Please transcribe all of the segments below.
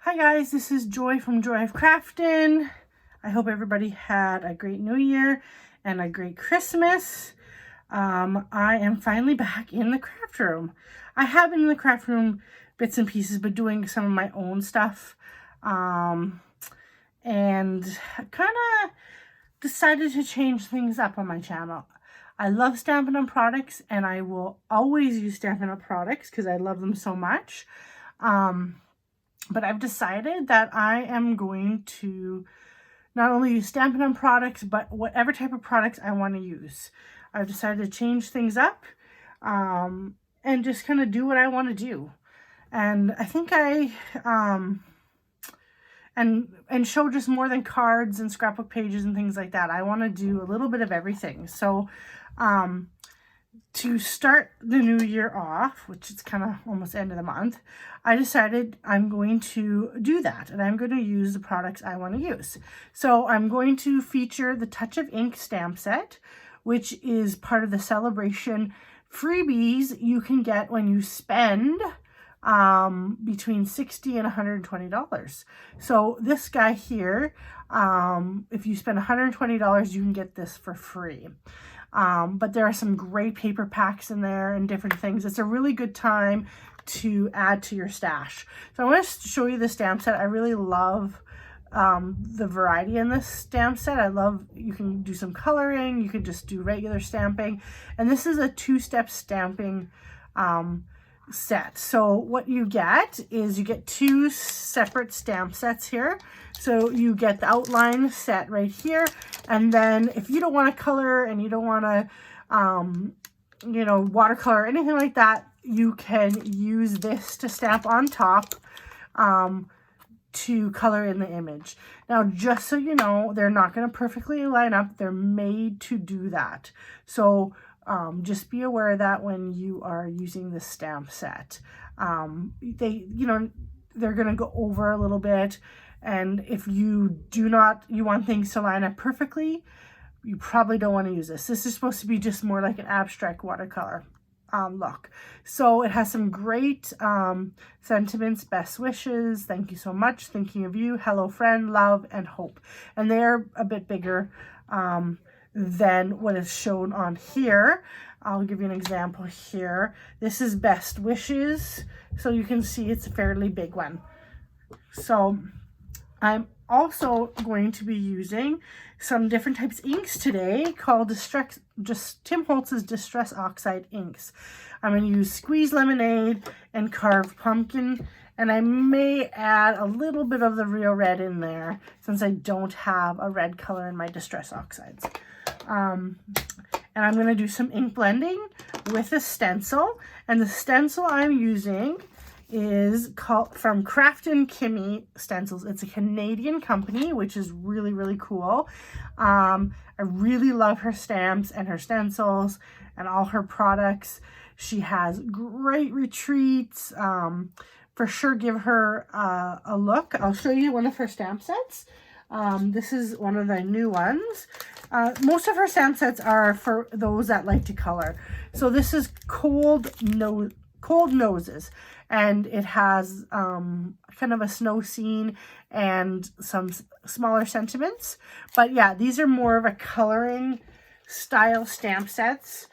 Hi guys, this is Joy from Joy of Crafting. I hope everybody had a great New Year and a great Christmas. I am finally back in the craft room. I have been in the craft room bits and pieces, but doing some of my own stuff. And kind of decided to change things up on my channel. I love Stampin' On products, and I will always use Stampin' On products because I love them so much. But I've decided that I am going to not only use Stampin' On products, but whatever type of products I want to use. I've decided to change things up and just kind of do what I want to do. And I think and show just more than cards and scrapbook pages and things like that. I want to do a little bit of everything. So to start the new year off, which is kind of almost end of the month, I decided I'm going to do that, and I'm going to use the products I want to use. So I'm going to feature the Touch of Ink stamp set, which is part of the celebration freebies you can get when you spend between $60 and $120. So this guy here, if you spend $120, you can get this for free. But there are some great paper packs in there and different things. It's a really good time to add to your stash. So I want to show you the stamp set. I really love the variety in this stamp set. I love, you can do some coloring, you could just do regular stamping, and this is a two-step stamping set. So what you get is you get two separate stamp sets here. So you get the outline set right here, and then if you don't want to color and you don't want to watercolor or anything like that, you can use this to stamp on top to color in the image. Now, just so you know, they're not going to perfectly line up. They're made to do that. So just be aware of that when you are using the stamp set. They're going to go over a little bit, and if you want things to line up perfectly, you probably don't want to use this. This is supposed to be just more like an abstract watercolor look. So it has some great sentiments: best wishes, thank you so much, thinking of you, hello friend, love, and hope. And they're a bit bigger than what is shown on here. I'll give you an example here. This is best wishes, so you can see it's a fairly big one. So I'm also going to be using some different types of inks today called Tim Holtz's Distress Oxide inks. I'm going to use Squeeze Lemonade and Carved Pumpkin, and I may add a little bit of the Real Red in there since I don't have a red color in my Distress Oxides. And I'm going to do some ink blending with a stencil, and the stencil I'm using is from Craftin' Kimmy Stencils. It's a Canadian company, which is really, really cool. I really love her stamps and her stencils and all her products. She has great retreats. For sure, give her a look. I'll show you one of her stamp sets. This is one of the new ones. Most of her stamp sets are for those that like to color. So this is Cold Noses, and it has kind of a snow scene and some smaller sentiments. But yeah, these are more of a coloring style stamp sets,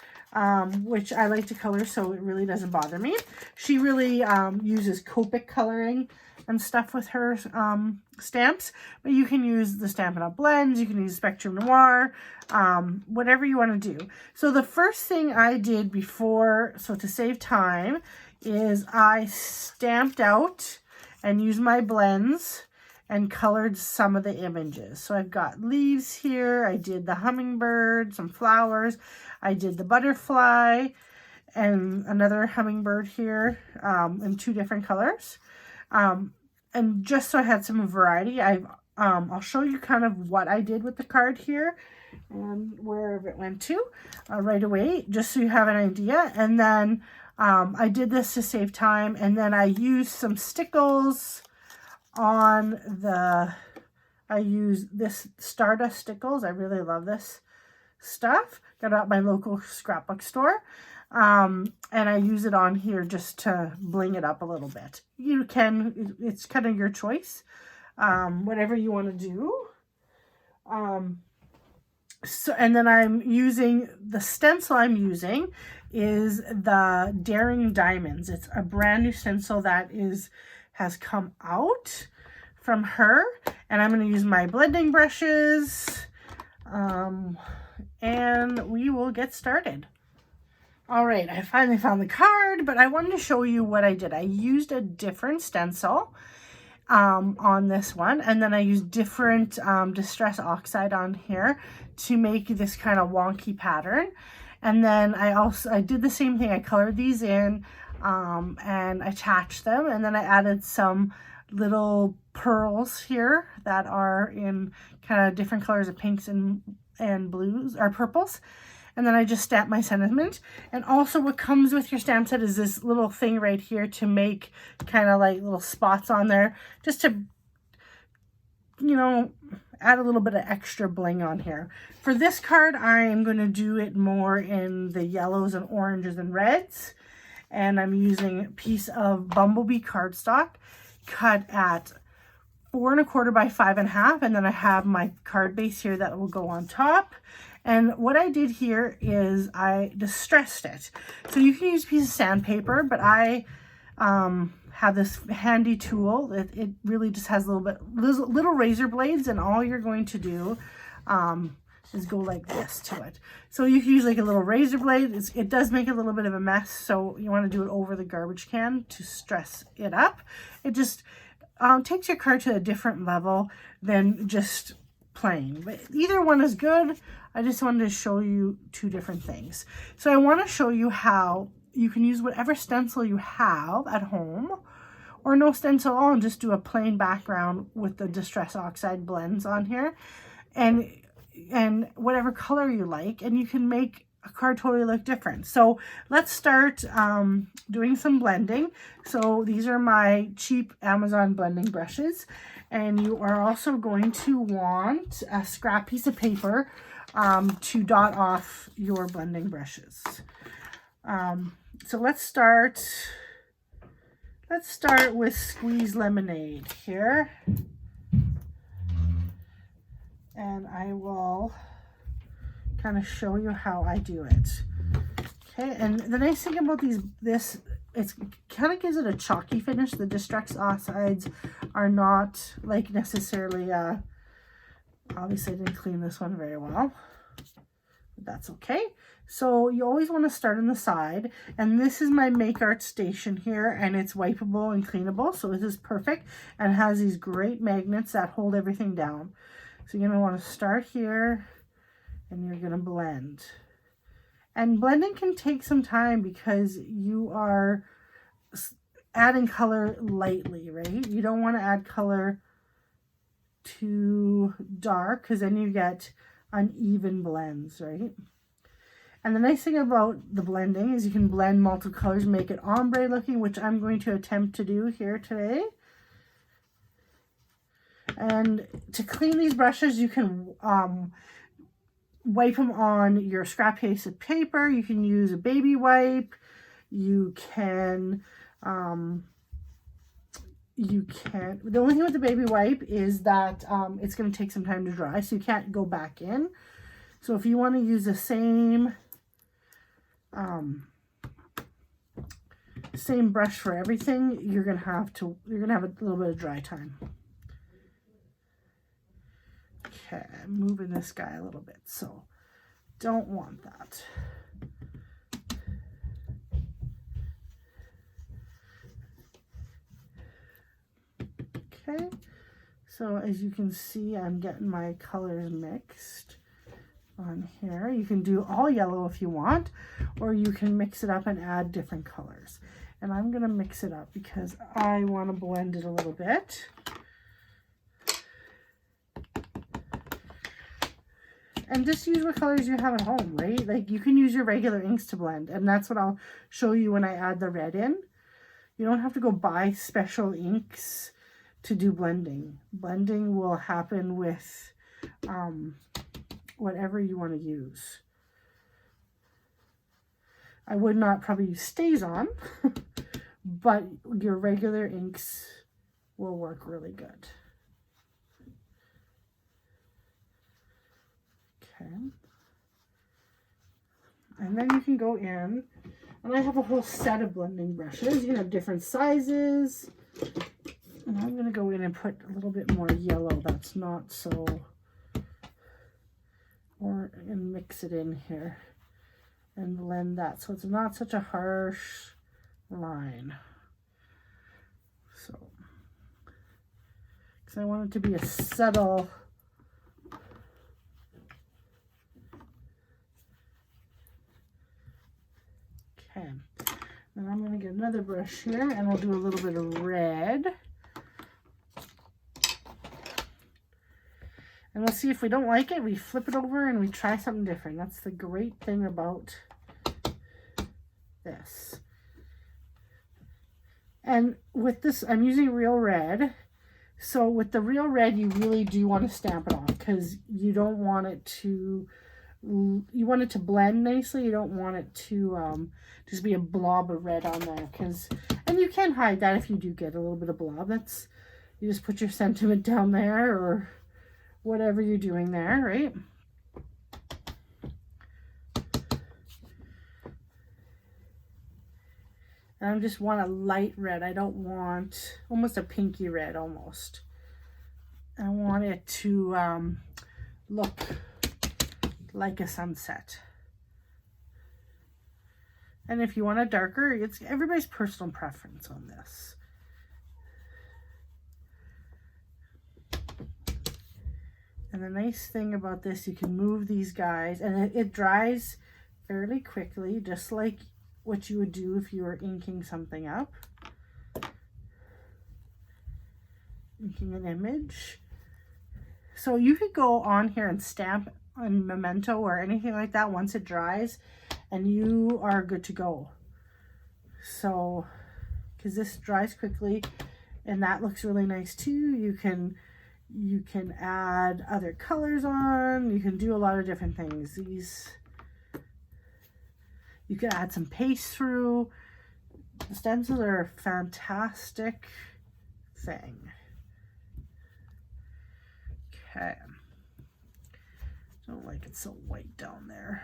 which I like to color, so it really doesn't bother me. She really uses Copic coloring and stuff with her stamps, but you can use the Stampin' On blends, you can use Spectrum Noir, whatever you want to do. So the first thing I did before, so to save time, is I stamped out and used my blends and colored some of the images. So I've got leaves here, I did the hummingbird, some flowers, I did the butterfly and another hummingbird here in two different colors. And just so I had some variety, I'll show you kind of what I did with the card here and where it went to right away, just so you have an idea. And then I did this to save time, and then I used some stickles on I use this Stardust stickles. I really love this stuff. Got it at my local scrapbook store. And I use it on here just to bling it up a little bit. You can, it's kind of your choice, whatever you want to do. So, and then I'm using, the stencil I'm using is the Daring Diamonds. It's a brand new stencil that has come out from her. And I'm going to use my blending brushes. And we will get started. All right, I finally found the card, but I wanted to show you what I did. I used a different stencil on this one, and then I used different Distress Oxide on here to make this kind of wonky pattern. And then I did the same thing. I colored these in and attached them, and then I added some little pearls here that are in kind of different colors of pinks and blues or purples. And then I just stamped my sentiment. And also what comes with your stamp set is this little thing right here to make kind of like little spots on there, just to, you know, add a little bit of extra bling on here. For this card, I am going to do it more in the yellows and oranges and reds. And I'm using a piece of Bumblebee cardstock cut at 4 1/4 by 5 1/2. And then I have my card base here that will go on top. And what I did here is I distressed it. So you can use a piece of sandpaper, but I have this handy tool. It really just has little razor blades, and all you're going to do is go like this to it. So you can use like a little razor blade. It does make a little bit of a mess, so you want to do it over the garbage can to stress it up. It just takes your card to a different level than just plain. But either one is good. I just wanted to show you two different things. So I want to show you how you can use whatever stencil you have at home, or no stencil at all, and just do a plain background with the Distress Oxide blends on here, and whatever color you like, and you can make a card totally look different. So let's start doing some blending. So these are my cheap Amazon blending brushes, and you are also going to want a scrap piece of paper to dot off your blending brushes. So let's start with Squeeze Lemonade here. And I will kind of show you how I do it. Okay, and the nice thing about this, it kind of gives it a chalky finish. The Distress Oxides are not like necessarily, obviously I didn't clean this one very well, but that's okay. So you always want to start on the side, and this is my Make Art station here, and it's wipeable and cleanable, so this is perfect, and has these great magnets that hold everything down. So you're going to want to start here, and you're going to blend. And blending can take some time because you are adding color lightly, right? You don't want to add color too dark, because then you get uneven blends, right? And the nice thing about the blending is you can blend multiple colors, make it ombre looking, which I'm going to attempt to do here today. And to clean these brushes, you can wipe them on your scrap piece of paper. You can use a baby wipe. You can, the only thing with the baby wipe is that it's going to take some time to dry, so you can't go back in. So if you want to use the same brush for everything, you're gonna have a little bit of dry time. Okay, I'm moving this guy a little bit, so don't want that. Okay, so as you can see, I'm getting my colors mixed on here. You can do all yellow if you want, or you can mix it up and add different colors. And I'm going to mix it up because I want to blend it a little bit. And just use what colors you have at home, right? Like you can use your regular inks to blend, and that's what I'll show you when I add the red in. You don't have to go buy special inks to do blending. Blending will happen with whatever you want to use. I would not probably use StazOn, but your regular inks will work really good. Okay. And then you can go in, and I have a whole set of blending brushes. You can have different sizes. And I'm going to go in and put a little bit more yellow that's not so, and mix it in here and blend that so it's not such a harsh line. So, because I want it to be a subtle, okay. Then I'm going to get another brush here and we'll do a little bit of red. And we'll see if we don't like it, we flip it over and we try something different. That's the great thing about this. And with this, I'm using real red. So with the real red, you really do want to stamp it on because you don't want it to, you want it to blend nicely. You don't want it to just be a blob of red on there. And you can hide that if you do get a little bit of blob. That's, you just put your sentiment down there or whatever you're doing there, right? And I just want a light red. I don't want, almost a pinky red almost. I want it to look like a sunset. And if you want a darker, it's everybody's personal preference on this. And the nice thing about this, you can move these guys and it dries fairly quickly, just like what you would do if you were inking something up. Inking an image. So you could go on here and stamp on Memento or anything like that once it dries and you are good to go. So, because this dries quickly and that looks really nice too. You can add other colors on. You can do a lot of different things. You can add some paste through. The stencils are a fantastic thing. Okay. Don't like it so white down there.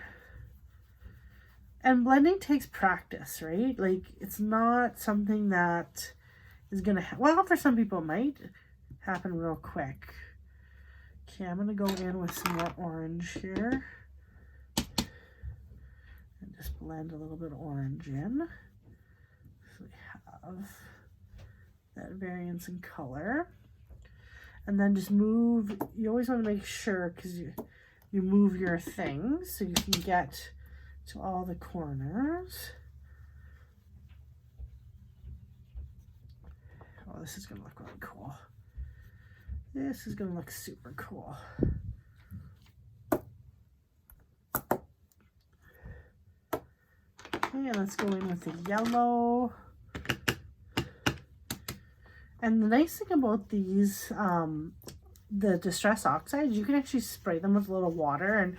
And blending takes practice, right? Like, it's not something that is gonna, well, for some people it might happen real quick. Okay, I'm gonna go in with some more orange here. And just blend a little bit of orange in. So we have that variance in color. And then just move, you always want to make sure, because you move your things so you can get to all the corners. Oh, this is going to look really cool. This is going to look super cool. Okay, let's go in with the yellow. And the nice thing about these, the Distress Oxides, you can actually spray them with a little water and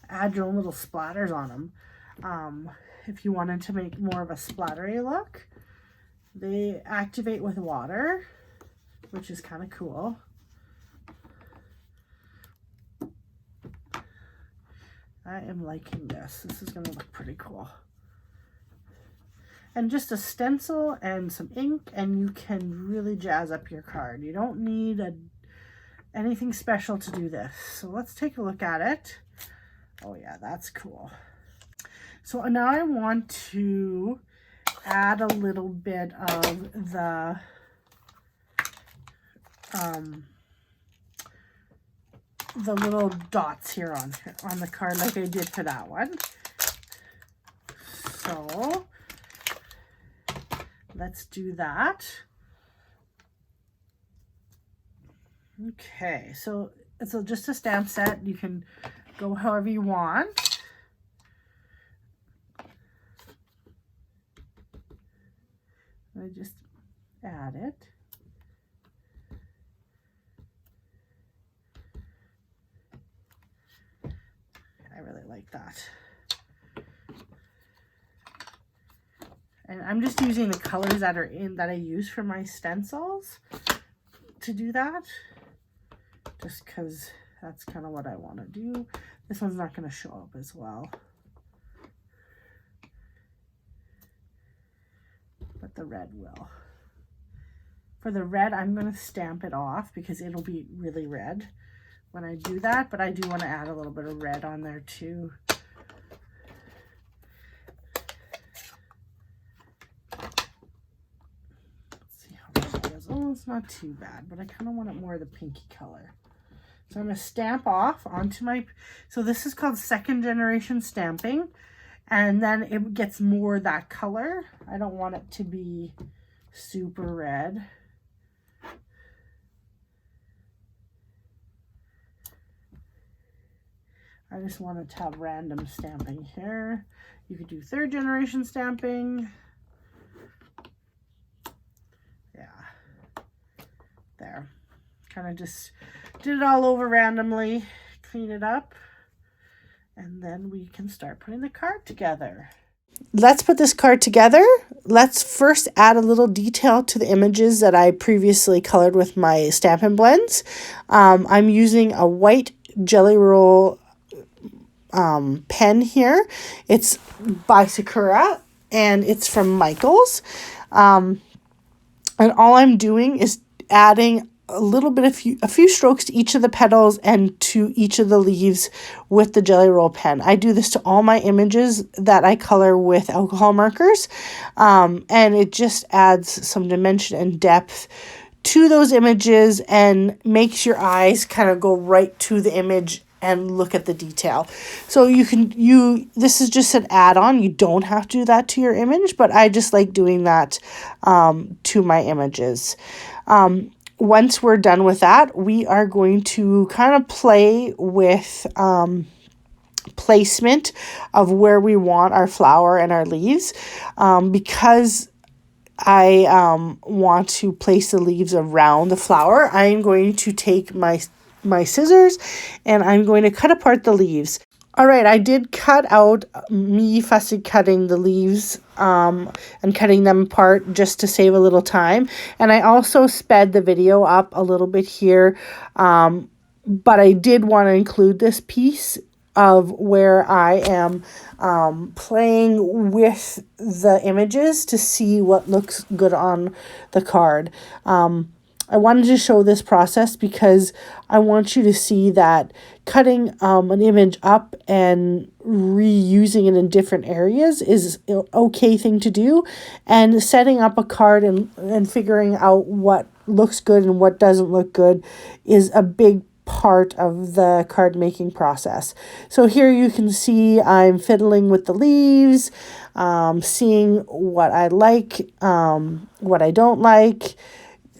add your own little splatters on them. If you wanted to make more of a splattery look, they activate with water, which is kind of cool. I am liking this. This is going to look pretty cool. And just a stencil and some ink and you can really jazz up your card. You don't need anything special to do this. So let's take a look at it. Oh yeah, that's cool. So now I want to add a little bit of the little dots here on the card like I did for that one. So let's do that. Okay, so it's just a stamp set. You can go however you want. I just add it. I really like that. And I'm just using the colors that I use for my stencils to do that. Just because that's kind of what I want to do. This one's not going to show up as well. But the red will. For the red, I'm going to stamp it off because it'll be really red when I do that. But I do want to add a little bit of red on there too. Oh, it's not too bad, but I kind of want it more of the pinky color. So I'm going to stamp off onto my, so this is called second generation stamping, and then it gets more that color. I don't want it to be super red. I just want it to have random stamping here. You could do third generation stamping. There, kind of just did it all over randomly, clean it up, and then we can start putting the card together. Let's put this card together. Let's first add a little detail to the images that I previously colored with my Stampin' blends. I'm using a white Jelly Roll pen here. It's by Sakura, and it's from Michaels. And all I'm doing is adding a little bit of a few strokes to each of the petals and to each of the leaves with the Jelly Roll pen. I do this to all my images that I color with alcohol markers, and it just adds some dimension and depth to those images and makes your eyes kind of go right to the image and look at the detail. So this is just an add-on. You don't have to do that to your image, but I just like doing that to my images. Once we're done with that, we are going to kind of play with placement of where we want our flower and our leaves, because I want to place the leaves around the flower. I am going to take my scissors and I'm going to cut apart the leaves. All right, I did cut out me fussy cutting the leaves and cutting them apart just to save a little time. And I also sped the video up a little bit here, but I did want to include this piece of where I am playing with the images to see what looks good on the card. I wanted to show this process because I want you to see that cutting an image up and reusing it in different areas is an okay thing to do, and setting up a card and figuring out what looks good and what doesn't look good is a big part of the card making process. So here you can see I'm fiddling with the leaves, seeing what I like, what I don't like.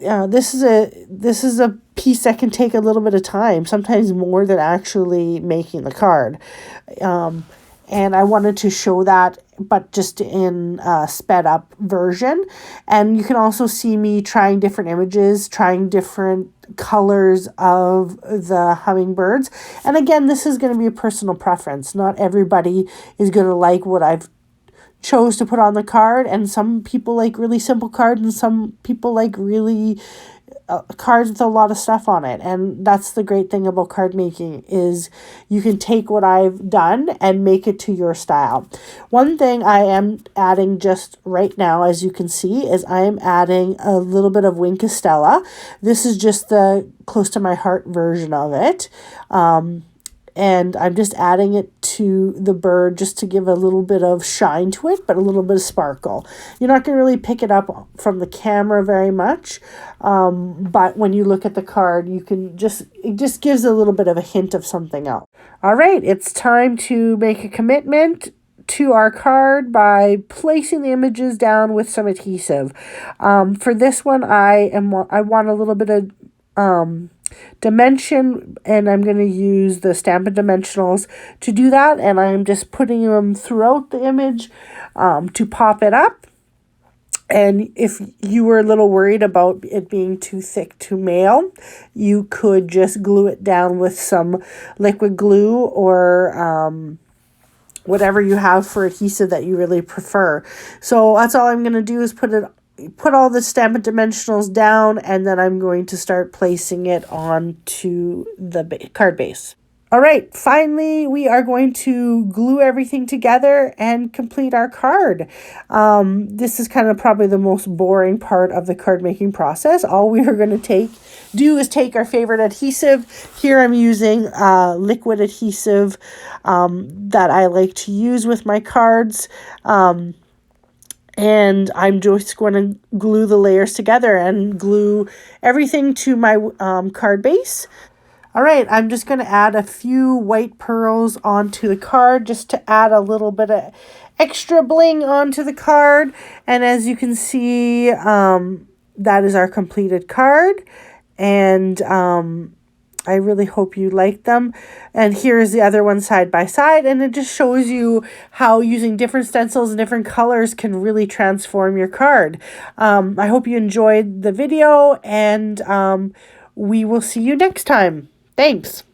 This is a piece that can take a little bit of time, sometimes more than actually making the card. And I wanted to show that, but just in a sped up version. And you can also see me trying different images, trying different colors of the hummingbirds. And again, this is going to be a personal preference. Not everybody is going to like what I've chose to put on the card, and some people like really simple cards and some people like really cards with a lot of stuff on it. And that's the great thing about card making, is you can take what I've done and make it to your style. One thing I am adding just right now, as you can see, is I am adding a little bit of Wink Estella. This is just the close to my heart version of it. And I'm just adding it to the bird just to give a little bit of shine to it, but a little bit of sparkle. You're not going to really pick it up from the camera very much, but when you look at the card, it just gives a little bit of a hint of something else. All right, it's time to make a commitment to our card by placing the images down with some adhesive. For this one, I want a little bit of dimension, and I'm going to use the Stampin' Dimensionals to do that, and I'm just putting them throughout the image to pop it up. And if you were a little worried about it being too thick to mail, you could just glue it down with some liquid glue or whatever you have for adhesive that you really prefer. So that's all I'm going to do is put all the Stampin' Dimensionals down, and then I'm going to start placing it onto the card base. All right, finally, we are going to glue everything together and complete our card. This is kind of probably the most boring part of the card making process. All we are going to do is take our favorite adhesive. Here I'm using liquid adhesive that I like to use with my cards. And I'm just going to glue the layers together and glue everything to my card base. All right, I'm just going to add a few white pearls onto the card just to add a little bit of extra bling onto the card. And as you can see, that is our completed card. And I really hope you like them. And here's the other one side by side. And it just shows you how using different stencils and different colors can really transform your card. I hope you enjoyed the video, and we will see you next time. Thanks.